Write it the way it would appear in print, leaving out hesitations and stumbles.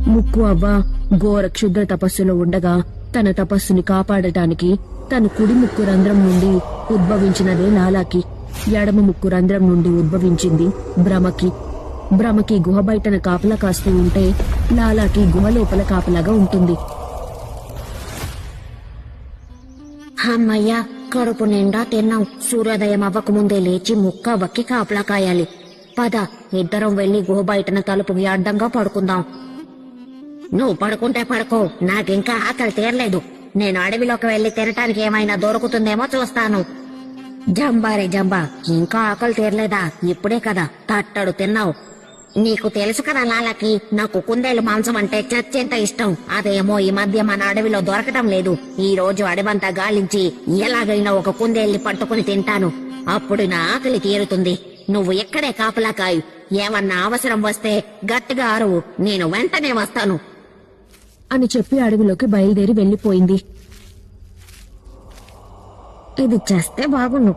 ముక్కు అవ్వ ఘోర క్షుద్ర తపస్సులో ఉండగా తన తపస్సుని కాపాడటానికి తన కుడి ముక్కు రంధ్రం నుండి ఉద్భవించినదే లాలాకి. ఎడమ ముక్కు రంధ్రం నుండి ఉద్భవించింది భ్రమకి. భ్రమకి గుహ బయటన కాపలా కాస్తూ ఉంటే లాలాకి గుహ లోపల కాపలాగా ఉంటుంది. అమ్మయ్యా, కడుపు నిండా తిన్నాం. సూర్యోదయం అవ్వకముందే లేచి ముక్కవ్వకి కాపలా కాయాలి. పద, ఇద్దరం వెళ్లి గుహ బయటన తలుపుకి అడ్డంగా పడుకుందాం. నువ్వు పడుకుంటే పడుకో, నాకింకా ఆకలి తీరలేదు. నేను అడవిలోకి వెళ్లి తినటానికి ఏమైనా దొరుకుతుందేమో చూస్తాను. జంబారే జంబా, ఇంకా ఆకలి తీరలేదా? ఇప్పుడే కదా తట్టడు తిన్నావు. నీకు తెలుసు కదా లాలకి, నాకు కుందేలు మాంసం అంటే చచ్చేంత ఇష్టం. అదేమో ఈ మధ్య మన అడవిలో దొరకటం లేదు. ఈ రోజు అడవంతా గాలించి ఎలాగైనా ఒక కుందేల్ని పట్టుకుని తింటాను. అప్పుడు నా ఆకలి తీరుతుంది. నువ్వు ఎక్కడే కాపలా కాయు. ఏమన్నా అవసరం వస్తే గట్టిగా అరువు, నేను వెంటనే వస్తాను అని చెప్పి అడవిలోకి బయలుదేరి వెళ్లిపోయింది. ఇది చేస్తే బాగుండు.